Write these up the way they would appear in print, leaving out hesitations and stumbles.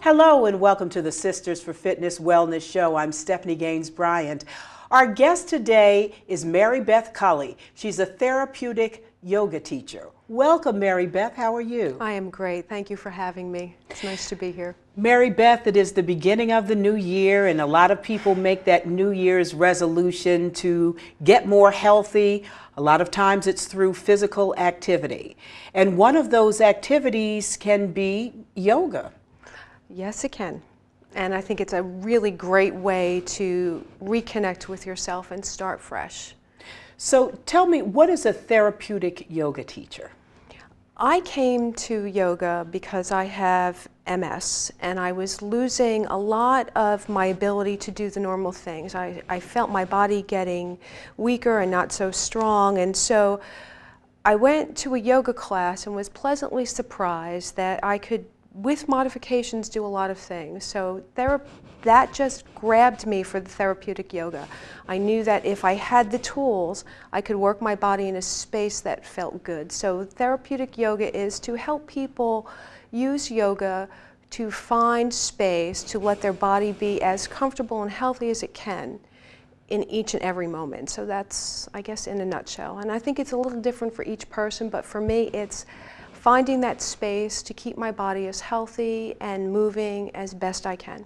Hello and welcome to the Sisters for Fitness Wellness Show. I'm Stephanie Gaines Bryant. Our guest today is Mary Beth Cully. She's a therapeutic yoga teacher. Welcome, Mary Beth. How are you? I am great. Thank you for having me. It's nice to be here. Mary Beth, it is the beginning of the new year, and a lot of people make that New Year's resolution to get more healthy. A lot of times it's through physical activity. And one of those activities can be yoga. Yes, it can. And I think it's a really great way to reconnect with yourself and start fresh. So tell me, what is a therapeutic yoga teacher? I came to yoga because I have MS and I was losing a lot of my ability to do the normal things. I felt my body getting weaker and not so strong, and so I went to a yoga class and was pleasantly surprised that I could, with modifications, do a lot of things. So that just grabbed me for the therapeutic yoga. I knew that if I had the tools, I could work my body in a space that felt good. So therapeutic yoga is to help people use yoga to find space to let their body be as comfortable and healthy as it can in each and every moment. So that's, I guess, in a nutshell. And I think it's a little different for each person, but for me it's finding that space to keep my body as healthy and moving as best I can.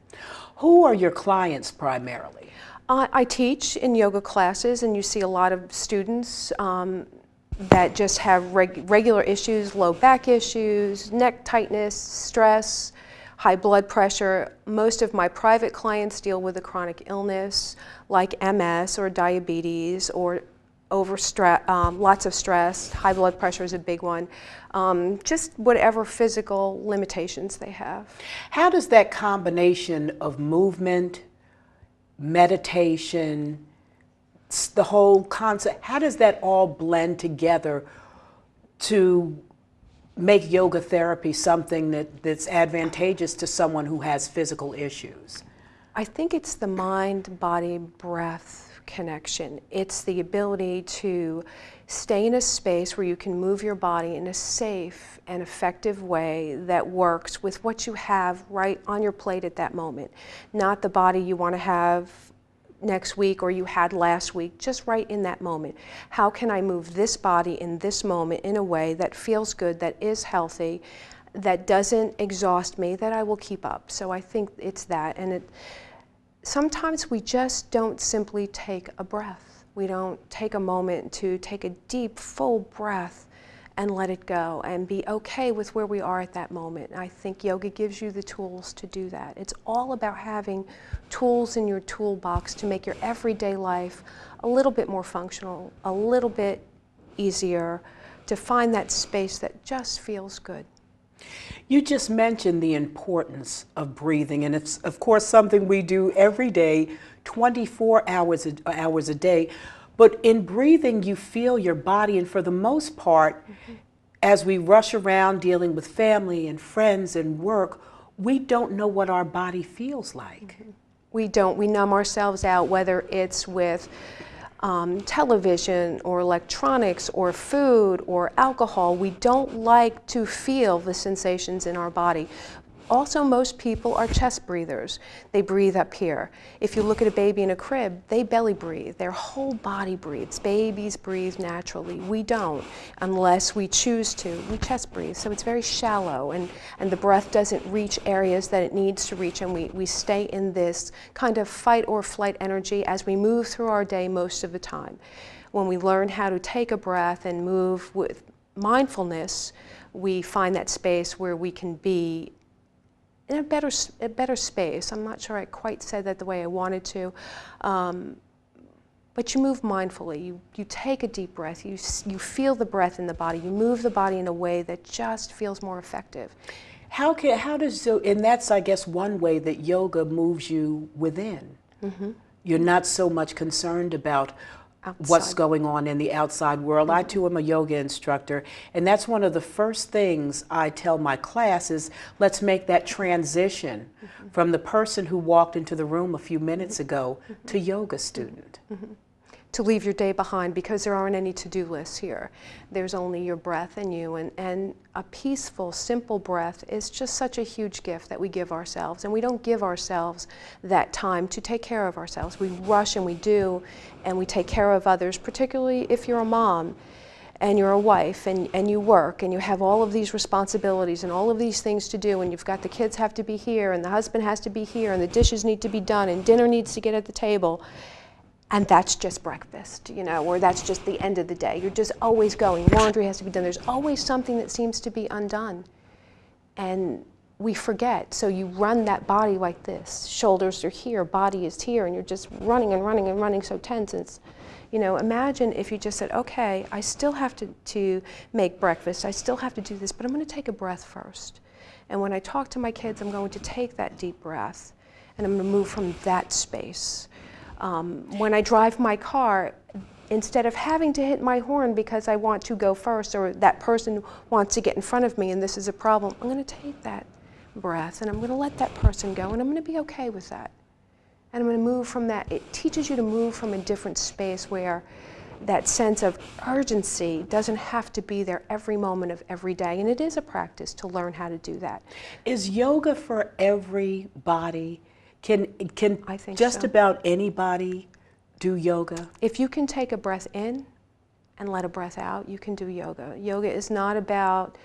Who are your clients primarily? I teach in yoga classes, and you see a lot of students that just have regular issues, low back issues, neck tightness, stress, high blood pressure. Most of my private clients deal with a chronic illness like MS or diabetes or lots of stress. High blood pressure is a big one. Just whatever physical limitations they have. How does that combination of movement, meditation, the whole concept, how does that all blend together to make yoga therapy something that's advantageous to someone who has physical issues? I think it's the mind, body, breath connection. It's the ability to stay in a space where you can move your body in a safe and effective way that works with what you have right on your plate at that moment. Not the body you want to have next week or you had last week, just right in that moment. How can I move this body in this moment in a way that feels good, that is healthy, that doesn't exhaust me, that I will keep up? So I think it's that. And sometimes we just don't simply take a breath. We don't take a moment to take a deep, full breath and let it go and be okay with where we are at that moment. I think yoga gives you the tools to do that. It's all about having tools in your toolbox to make your everyday life a little bit more functional, a little bit easier, to find that space that just feels good. You just mentioned the importance of breathing, and it's of course something we do every day, 24 hours a day. But in breathing, you feel your body, and for the most part, as we rush around dealing with family and friends and work, we don't know what our body feels like. We don't. We numb ourselves out, whether it's with television or electronics or food or alcohol. We don't like to feel the sensations in our body. Also, most people are chest breathers. They breathe up here. If you look at a baby in a crib, they belly breathe. Their whole body breathes. Babies breathe naturally. We don't, unless we choose to. We chest breathe, so it's very shallow, and the breath doesn't reach areas that it needs to reach, and we stay in this kind of fight or flight energy as we move through our day most of the time. When we learn how to take a breath and move with mindfulness, we find that space where we can be in a better space. I'm not sure I quite said that the way I wanted to, but you move mindfully. You take a deep breath. You feel the breath in the body. You move the body in a way that just feels more effective. And that's, I guess, one way that yoga moves you within. You're not so much concerned about what's going on in the outside world. I too am a yoga instructor, and that's one of the first things I tell my class is, let's make that transition from the person who walked into the room a few minutes ago to yoga student. to leave your day behind because there aren't any to-do lists here. There's only your breath and you, and a peaceful, simple breath is just such a huge gift that we give ourselves, and we don't give ourselves that time to take care of ourselves. We rush and we do, and we take care of others, particularly if you're a mom and you're a wife and you work and you have all of these responsibilities and all of these things to do, and you've got the kids have to be here and the husband has to be here and the dishes need to be done and dinner needs to get at the table. And that's just breakfast, you know, or that's just the end of the day. You're just always going. Laundry has to be done. There's always something that seems to be undone. And we forget. So you run that body like this. Shoulders are here, body is here, and you're just running and running and running so tense. It's, you know, imagine if you just said, okay, I still have to make breakfast. I still have to do this, but I'm going to take a breath first. And when I talk to my kids, I'm going to take that deep breath, and I'm going to move from that space. When I drive my car, instead of having to hit my horn because I want to go first or that person wants to get in front of me and this is a problem, I'm going to take that breath and I'm going to let that person go and I'm going to be okay with that. And I'm going to move from that. It teaches you to move from a different space where that sense of urgency doesn't have to be there every moment of every day. And it is a practice to learn how to do that. Is yoga for everybody? Can I think just so. about anybody do yoga? If you can take a breath in and let a breath out, you can do yoga. Yoga is not about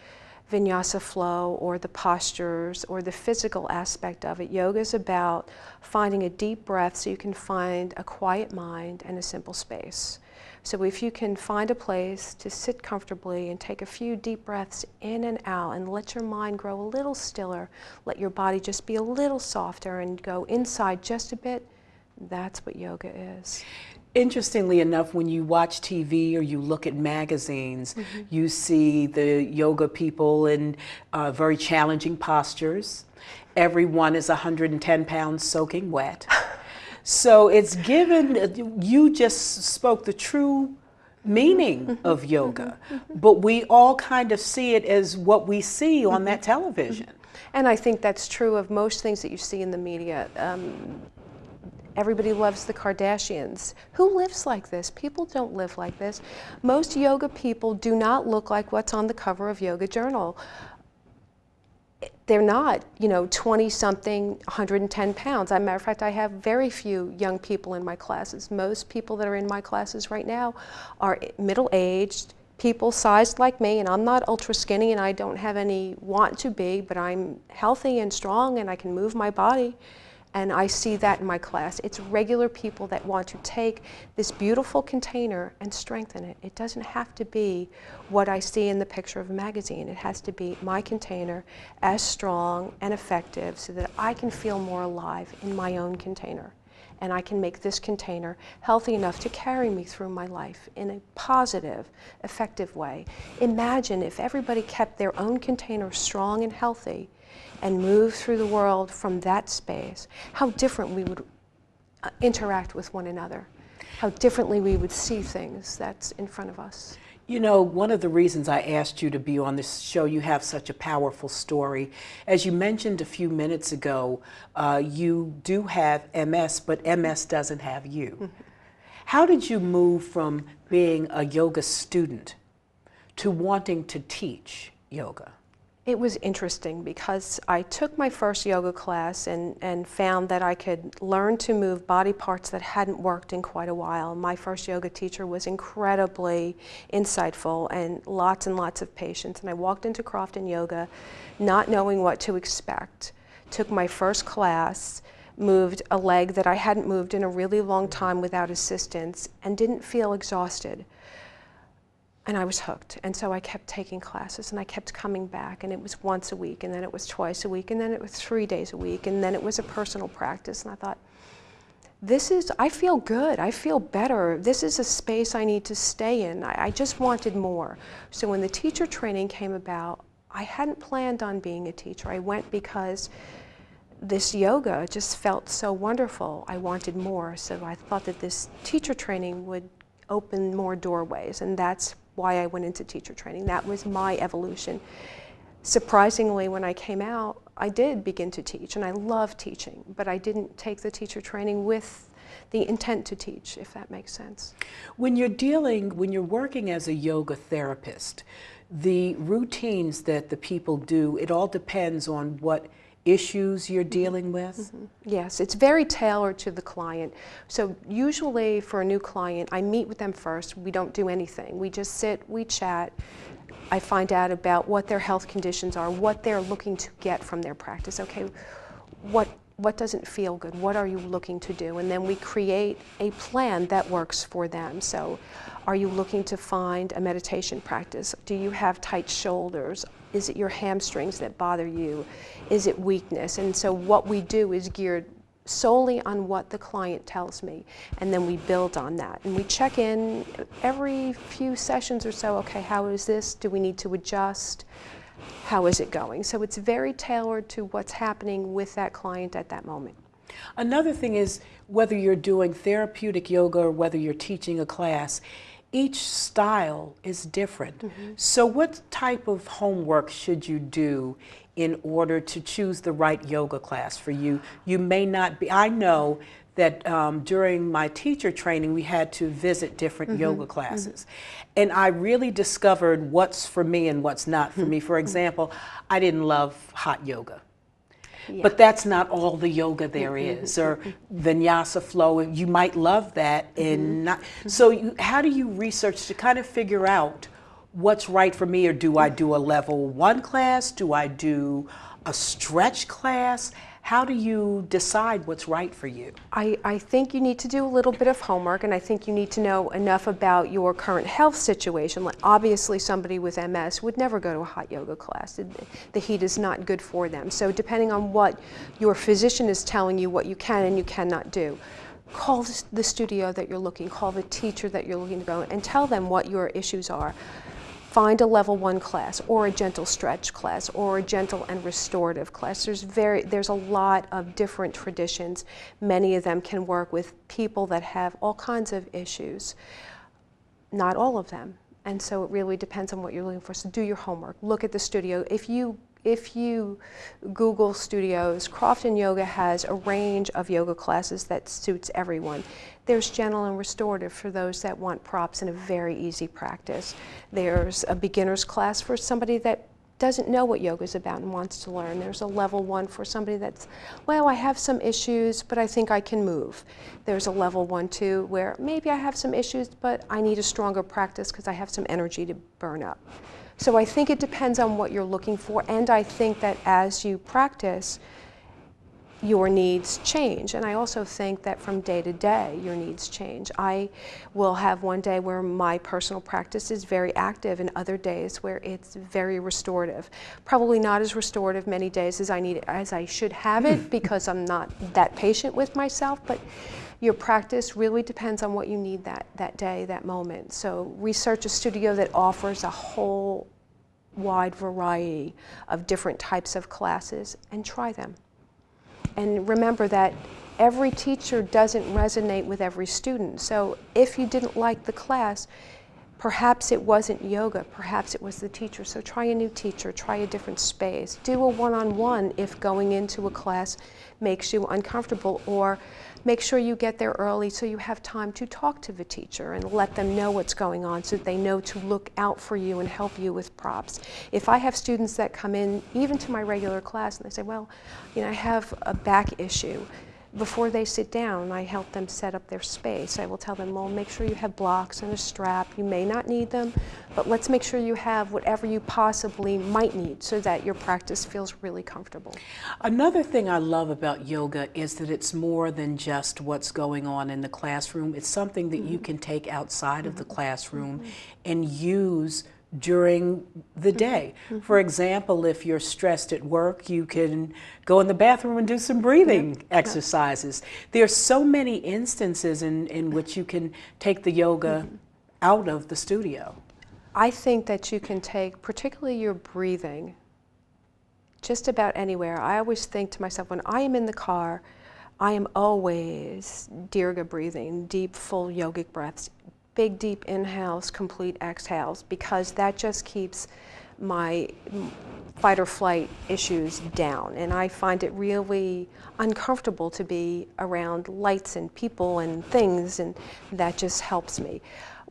vinyasa flow or the postures or the physical aspect of it. Yoga is about finding a deep breath so you can find a quiet mind and a simple space. So if you can find a place to sit comfortably and take a few deep breaths in and out and let your mind grow a little stiller, let your body just be a little softer and go inside just a bit, that's what yoga is. Interestingly enough, when you watch TV or you look at magazines, you see the yoga people in very challenging postures. Everyone is 110 pounds soaking wet. So it's given, you just spoke the true meaning of yoga, but we all kind of see it as what we see on that television. And I think that's true of most things that you see in the media. Everybody loves the Kardashians. Who lives like this? People don't live like this. Most yoga people do not look like what's on the cover of Yoga Journal. They're not, you know, 20-something, 110 pounds. As a matter of fact, I have very few young people in my classes. Most people that are in my classes right now are middle-aged, people sized like me, and I'm not ultra skinny and I don't have any want to be, but I'm healthy and strong and I can move my body. And I see that in my class. It's regular people that want to take this beautiful container and strengthen it. It doesn't have to be what I see in the picture of a magazine. It has to be my container as strong and effective so that I can feel more alive in my own container. And I can make this container healthy enough to carry me through my life in a positive, effective way. Imagine if everybody kept their own container strong and healthy and move through the world from that space, how different we would interact with one another, how differently we would see things that's in front of us. You know, one of the reasons I asked you to be on this show, you have such a powerful story. As you mentioned a few minutes ago, you do have MS, but MS doesn't have you. How did you move from being a yoga student to wanting to teach yoga? It was interesting because I took my first yoga class and found that I could learn to move body parts that hadn't worked in quite a while. My first yoga teacher was incredibly insightful and lots of patience. And I walked into Crofton Yoga not knowing what to expect. Took my first class, moved a leg that I hadn't moved in a really long time without assistance and didn't feel exhausted. And I was hooked, and so I kept taking classes, and I kept coming back, and it was once a week, and then it was twice a week, and then it was 3 days a week, and then it was a personal practice, and I thought, I feel good, I feel better, this is a space I need to stay in. I just wanted more. So when the teacher training came about, I hadn't planned on being a teacher. I went because this yoga just felt so wonderful. I wanted more, so I thought that this teacher training would open more doorways, and that's why I went into teacher training. That was my evolution. Surprisingly, when I came out, I did begin to teach, and I love teaching, but I didn't take the teacher training with the intent to teach, if that makes sense. When you're working as a yoga therapist, the routines that the people do, it all depends on what issues you're dealing with? Yes, it's very tailored to the client. So usually for a new client, I meet with them first. We don't do anything. We just sit, we chat. I find out about what their health conditions are, what they're looking to get from their practice. Okay, what doesn't feel good? What are you looking to do? And then we create a plan that works for them. So are you looking to find a meditation practice? Do you have tight shoulders? Is it your hamstrings that bother you? Is it weakness? And so what we do is geared solely on what the client tells me, and then we build on that. And we check in every few sessions or so. Okay, how is this? Do we need to adjust? How is it going? So it's very tailored to what's happening with that client at that moment. Another thing is, whether you're doing therapeutic yoga or whether you're teaching a class, each style is different. So what type of homework should you do in order to choose the right yoga class for you? You may not be, I know that during my teacher training, we had to visit different yoga classes. And I really discovered what's for me and what's not for me. For example, I didn't love hot yoga. Yeah. But that's not all the yoga there is, or vinyasa flow. You might love that, and not. So how do you research to kind of figure out what's right for me? Or do I do a level 1 class? Do I do a stretch class? How do you decide what's right for you? I think you need to do a little bit of homework, and I think you need to know enough about your current health situation. Like obviously somebody with MS would never go to a hot yoga class. The heat is not good for them. So depending on what your physician is telling you what you can and you cannot do, call the studio that you're looking, call the teacher that you're looking to go, and tell them what your issues are. Find a level 1 class, or a gentle stretch class, or a gentle and restorative class. There's a lot of different traditions. Many of them can work with people that have all kinds of issues. Not all of them. And so it really depends on what you're looking for. So do your homework. Look at the studio. If you Google studios, Crofton Yoga has a range of yoga classes that suits everyone. There's gentle and restorative for those that want props and a very easy practice. There's a beginner's class for somebody that doesn't know what yoga is about and wants to learn. There's a level 1 for somebody that's, well, I have some issues, but I think I can move. There's a level 1, 2, where maybe I have some issues, but I need a stronger practice because I have some energy to burn up. So I think it depends on what you're looking for, and I think that as you practice, your needs change. And I also think that from day to day, your needs change. I will have one day where my personal practice is very active and other days where it's very restorative. Probably not as restorative many days as I should have it because I'm not that patient with myself, but your practice really depends on what you need that day, that moment. So research a studio that offers a whole wide variety of different types of classes and try them. And remember that every teacher doesn't resonate with every student. So if you didn't like the class, perhaps it wasn't yoga, perhaps it was the teacher. So try a new teacher, try a different space. Do a one-on-one if going into a class makes you uncomfortable, or make sure you get there early so you have time to talk to the teacher and let them know what's going on so that they know to look out for you and help you with props. If I have students that come in, even to my regular class, and they say, well, you know, I have a back issue, before they sit down, I help them set up their space. I will tell them, well, make sure you have blocks and a strap. You may not need them, but let's make sure you have whatever you possibly might need so that your practice feels really comfortable. Another thing I love about yoga is that it's more than just what's going on in the classroom. It's something that you can take outside of the classroom and use during the day. For example, if you're stressed at work, you can go in the bathroom and do some breathing exercises. There are so many instances in which you can take the yoga out of the studio. I think that you can take, particularly your breathing, just about anywhere. I always think to myself, when I am in the car, I am always dirga breathing, deep, full yogic breaths. Big, deep inhales, complete exhales, because that just keeps my fight or flight issues down, and I find it really uncomfortable to be around lights and people and things, and that just helps me.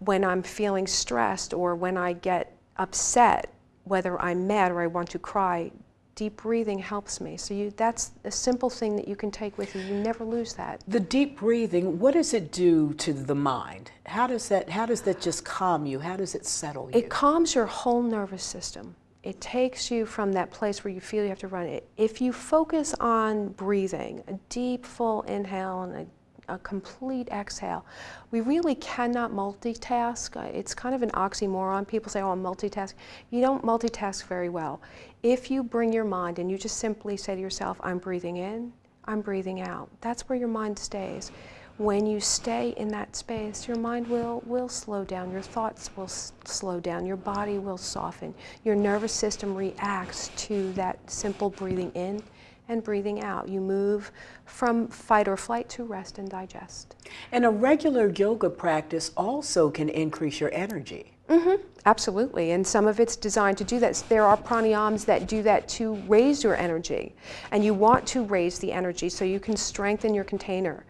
When I'm feeling stressed or when I get upset, whether I'm mad or I want to cry, deep breathing helps me. So that's a simple thing that you can take with you. You never lose that. The deep breathing, what does it do to the mind? How does that just calm you? How does it settle you? It calms your whole nervous system. It takes you from that place where you feel you have to run it. If you focus on breathing, a deep, full inhale and a complete exhale, we really cannot multitask. It's kind of an oxymoron. People say, oh, I'm multitasking. You don't multitask very well. If you bring your mind and you just simply say to yourself, I'm breathing in, I'm breathing out, that's where your mind stays. When you stay in that space, your mind will slow down, your thoughts will slow down, your body will soften, your nervous system reacts to that simple breathing in and breathing out. You move from fight or flight to rest and digest. And a regular yoga practice also can increase your energy. Mm-hmm. Absolutely, and some of it's designed to do that. There are pranayams that do that to raise your energy, and you want to raise the energy so you can strengthen your container.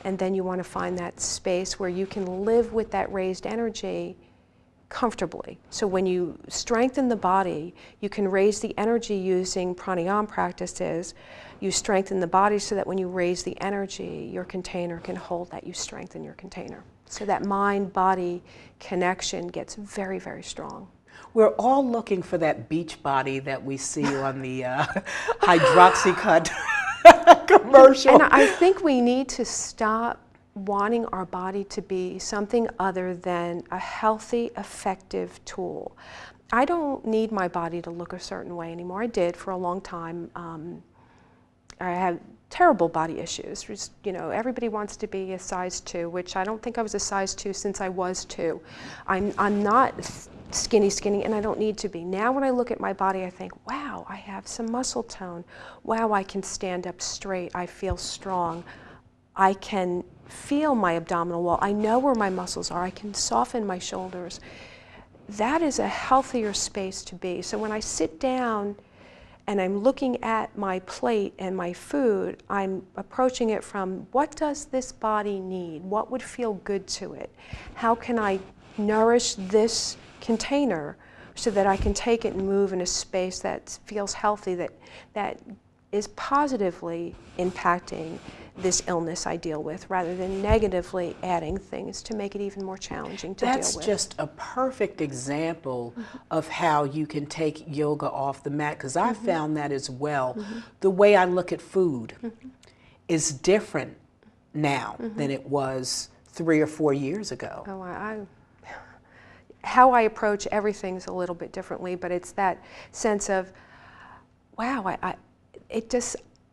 And then you want to find that space where you can live with that raised energy comfortably. So when you strengthen the body, you can raise the energy using pranayama practices. You strengthen the body so that when you raise the energy, your container can hold that. You strengthen your container. So that mind-body connection gets very, very strong. We're all looking for that beach body that we see on the Hydroxycut commercial. And I think we need to stop wanting our body to be something other than a healthy, effective tool. I don't need my body to look a certain way anymore. I did for a long time. I had terrible body issues. Just, you know, everybody wants to be a size 2, which I don't think I was a size 2 since I was 2. I'm not skinny, and I don't need to be. Now when I look at my body, I think, wow, I have some muscle tone. Wow, I can stand up straight. I feel strong. I can feel my abdominal wall. I know where my muscles are. I can soften my shoulders. That is a healthier space to be. So when I sit down and I'm looking at my plate and my food, I'm approaching it from, what does this body need? What would feel good to it? How can I nourish this container so that I can take it and move in a space that feels healthy, that is positively impacting this illness I deal with, rather than negatively adding things to make it even more challenging to deal with. That's just a perfect example of how you can take yoga off the mat, because I found that as well. The way I look at food is different now than it was 3 or 4 years ago. Oh, how I approach everything's a little bit differently, but it's that sense of, wow,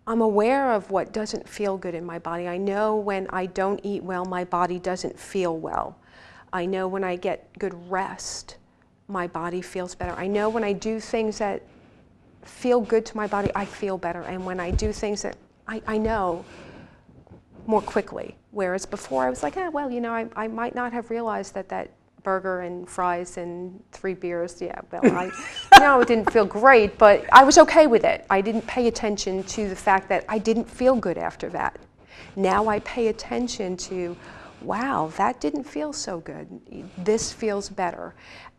I'm aware of what doesn't feel good in my body. I know when I don't eat well, my body doesn't feel well. I know when I get good rest, my body feels better. I know when I do things that feel good to my body, I feel better. And when I do things that I know more quickly. Whereas before I was like, well, you know, I might not have realized that burger and fries and 3 beers, yeah, well, it didn't feel great, but I was okay with it. I didn't pay attention to the fact that I didn't feel good after that. Now I pay attention to, wow, that didn't feel so good. This feels better.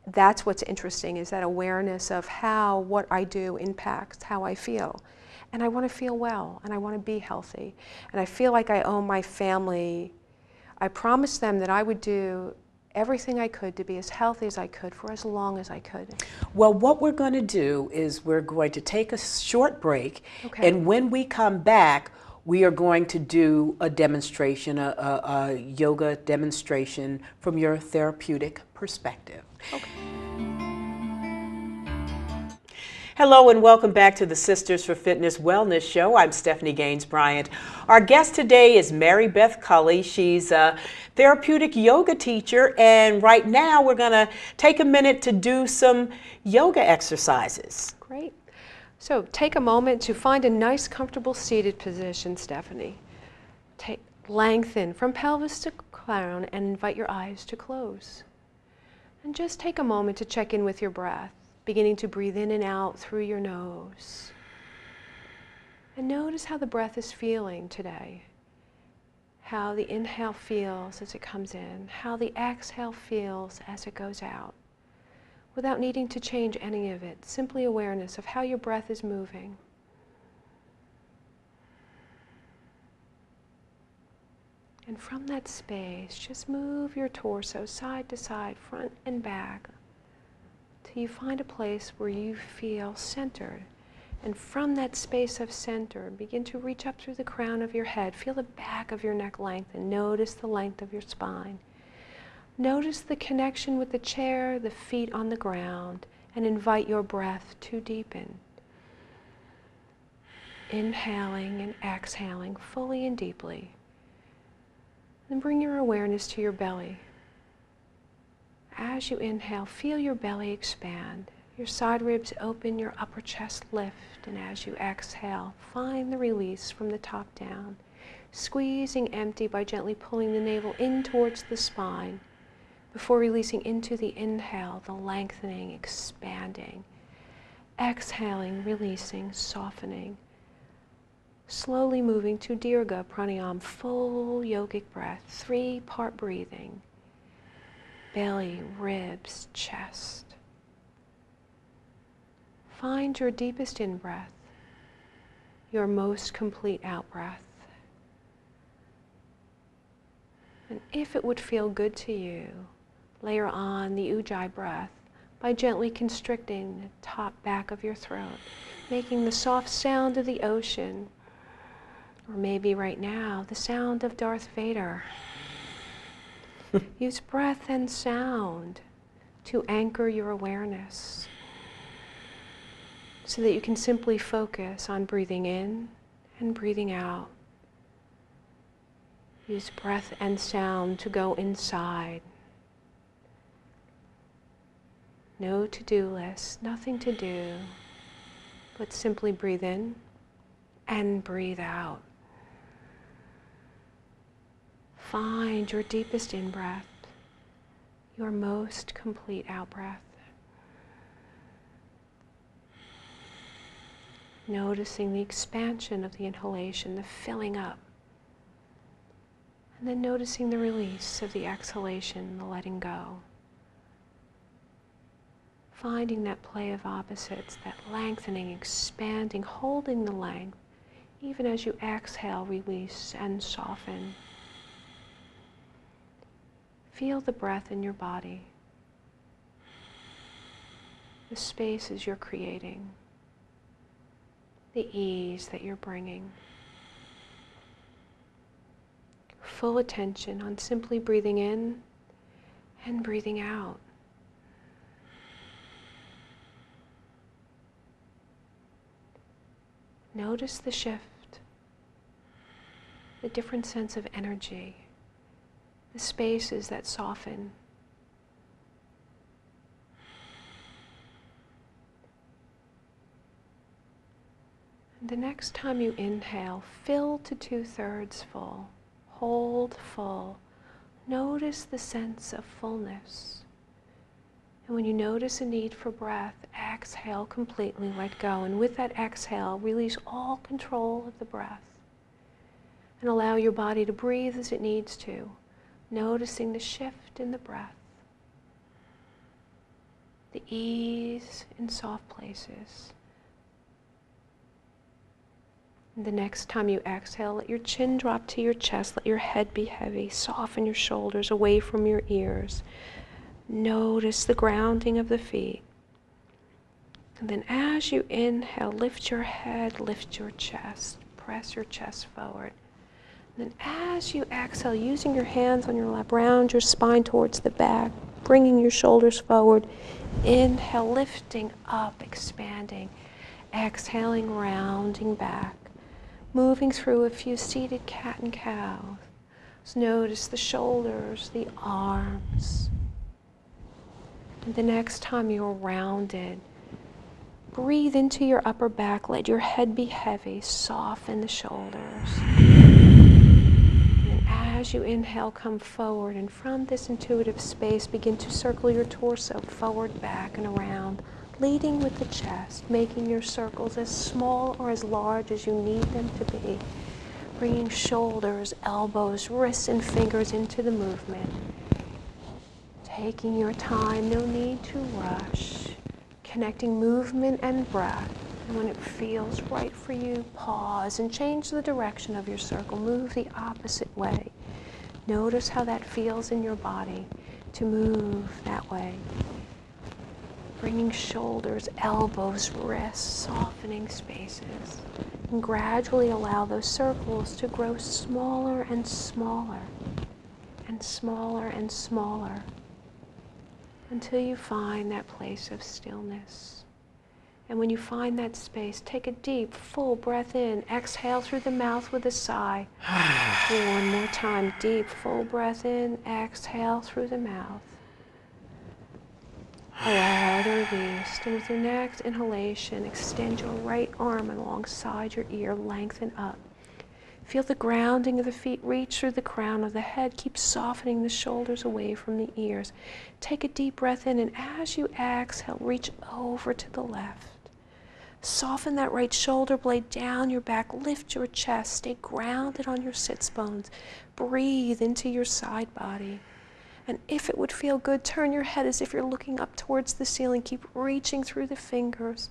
That's what's interesting, is that awareness of how what I do impacts how I feel. And I want to feel well, and I want to be healthy. And I feel like I owe my family, I promised them that I would do everything I could to be as healthy as I could for as long as I could. Well, what we're going to do is we're going to take a short break, and when we come back, we are going to do a demonstration, a yoga demonstration from your therapeutic perspective. Okay. Hello and welcome back to the Sisters for Fitness Wellness Show. I'm Stephanie Gaines Bryant. Our guest today is Mary Beth Cully. She's a therapeutic yoga teacher, and right now we're going to take a minute to do some yoga exercises. Great. So take a moment to find a nice, comfortable seated position, Stephanie. Lengthen from pelvis to crown and invite your eyes to close. And just take a moment to check in with your breath. beginning to breathe in and out through your nose. And notice how the breath is feeling today. How the inhale feels as it comes in, how the exhale feels as it goes out. Without needing to change any of it, simply awareness of how your breath is moving. And from that space, just move your torso side to side, front and back, till you find a place where you feel centered. And from that space of center, begin to reach up through the crown of your head. Feel the back of your neck lengthen. Notice the length of your spine. Notice the connection with the chair, the feet on the ground, and invite your breath to deepen. Inhaling and exhaling fully and deeply. Then bring your awareness to your belly. As you inhale, feel your belly expand. Your side ribs open, your upper chest lift, and as you exhale, find the release from the top down, squeezing empty by gently pulling the navel in towards the spine, before releasing into the inhale, the lengthening, expanding, exhaling, releasing, softening, slowly moving to Dirga Pranayama, full yogic breath, 3-part breathing, belly, ribs, chest. Find your deepest in-breath, your most complete out-breath. And if it would feel good to you, layer on the Ujjayi breath by gently constricting the top back of your throat, making the soft sound of the ocean, or maybe right now, the sound of Darth Vader. Use breath and sound to anchor your awareness, so that you can simply focus on breathing in and breathing out. Use breath and sound to go inside. No to-do list, nothing to do, but simply breathe in and breathe out. Find your deepest in-breath, your most complete out-breath. Noticing the expansion of the inhalation, the filling up. And then noticing the release of the exhalation, the letting go. Finding that play of opposites, that lengthening, expanding, holding the length, even as you exhale, release, and soften. Feel the breath in your body, the spaces you're creating, the ease that you're bringing. Full attention on simply breathing in and breathing out. Notice the shift, the different sense of energy, the spaces that soften. The next time you inhale, fill to 2/3 full. Hold full. Notice the sense of fullness. And when you notice a need for breath, exhale completely, let go. And with that exhale, release all control of the breath. And allow your body to breathe as it needs to, noticing the shift in the breath, the ease in soft places. The next time you exhale, let your chin drop to your chest, let your head be heavy, soften your shoulders away from your ears. Notice the grounding of the feet. And then as you inhale, lift your head, lift your chest, press your chest forward. And then as you exhale, using your hands on your lap, round your spine towards the back, bringing your shoulders forward. Inhale, lifting up, expanding. Exhaling, rounding back. Moving through a few seated cat and cow. So notice the shoulders, the arms. And the next time you're rounded, breathe into your upper back. Let your head be heavy. Soften the shoulders. And as you inhale, come forward. And from this intuitive space, begin to circle your torso forward, back, and around. leading with the chest, making your circles as small or as large as you need them to be. Bringing shoulders, elbows, wrists, and fingers into the movement. Taking your time, no need to rush. Connecting movement and breath. And when it feels right for you, pause and change the direction of your circle. Move the opposite way. Notice how that feels in your body to move that way. Bringing shoulders, elbows, wrists, softening spaces. And gradually allow those circles to grow smaller and smaller, and smaller and smaller, until you find that place of stillness. And when you find that space, take a deep, full breath in. Exhale through the mouth with a sigh. One more time, deep, full breath in. Exhale through the mouth. Allow the release. And with your next inhalation, extend your right arm alongside your ear, lengthen up. Feel the grounding of the feet reach through the crown of the head. Keep softening the shoulders away from the ears. Take a deep breath in, and as you exhale, reach over to the left. Soften that right shoulder blade down your back. Lift your chest. Stay grounded on your sits bones. Breathe into your side body. And if it would feel good, turn your head as if you're looking up towards the ceiling. Keep reaching through the fingers.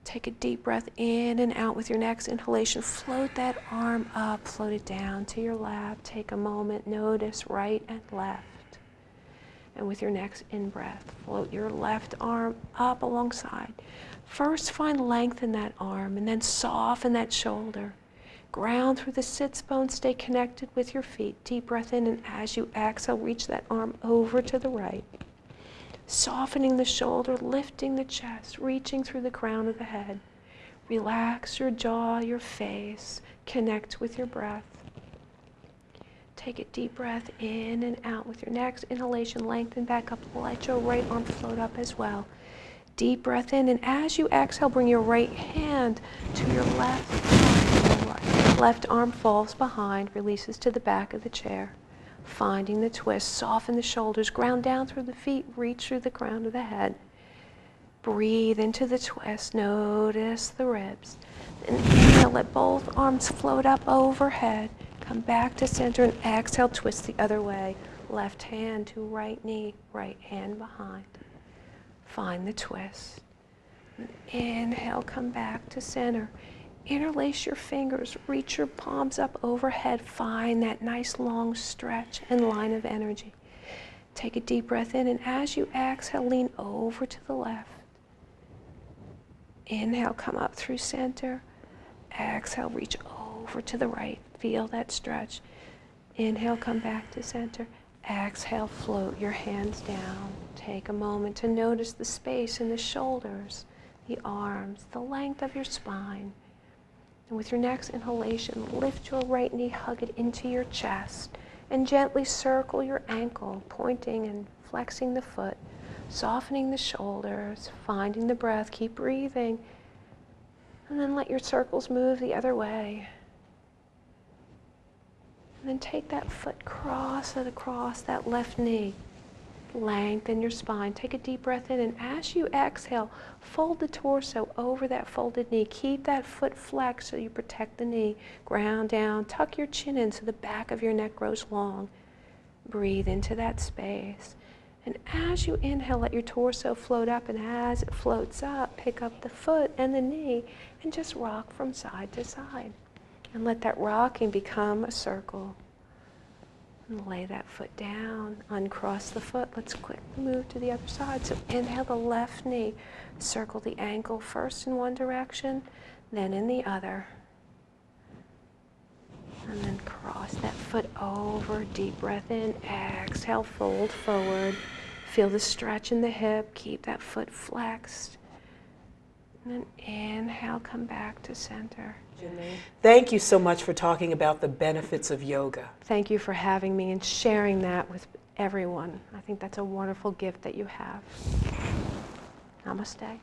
Take a deep breath in and out with your next inhalation. Float that arm up, float it down to your lap. Take a moment, notice right and left. And with your next in-breath, float your left arm up alongside. First, find length in that arm, and then soften that shoulder. Ground through the sits bones, stay connected with your feet. Deep breath in, and as you exhale, reach that arm over to the right. Softening the shoulder, lifting the chest, reaching through the crown of the head. Relax your jaw, your face. Connect with your breath. Take a deep breath in and out. With your next inhalation, lengthen back up. Let your right arm float up as well. Deep breath in, and as you exhale, bring your right hand to your left arm. Left arm falls behind, releases to the back of the chair. Finding the twist, soften the shoulders, ground down through the feet, reach through the crown of the head. Breathe into the twist, notice the ribs. And inhale, let both arms float up overhead. Come back to center and exhale, twist the other way. Left hand to right knee, right hand behind. Find the twist. Inhale, come back to center. Interlace your fingers, reach your palms up overhead. Find that nice long stretch and line of energy. Take a deep breath in, and as you exhale, lean over to the left. Inhale, come up through center. Exhale, reach over to the right. Feel that stretch. Inhale, come back to center. Exhale, float your hands down. Take a moment to notice the space in the shoulders, the arms, the length of your spine. And with your next inhalation, lift your right knee, hug it into your chest, and gently circle your ankle, pointing and flexing the foot, softening the shoulders, finding the breath. Keep breathing, and then let your circles move the other way. And then take that foot, cross it across that left knee. Lengthen your spine. Take a deep breath in, and as you exhale, fold the torso over that folded knee. Keep that foot flexed so you protect the knee. Ground down. Tuck your chin in so the back of your neck grows long. Breathe into that space. And as you inhale, let your torso float up, and as it floats up, pick up the foot and the knee and just rock from side to side. And let that rocking become a circle. And lay that foot down, uncross the foot. Let's quickly move to the other side. So inhale the left knee, circle the ankle first in one direction, then in the other. And then cross that foot over, deep breath in, exhale, fold forward. Feel the stretch in the hip, keep that foot flexed. And then inhale, come back to center. Thank you so much for talking about the benefits of yoga. Thank you for having me and sharing that with everyone. I think that's a wonderful gift that you have. Namaste.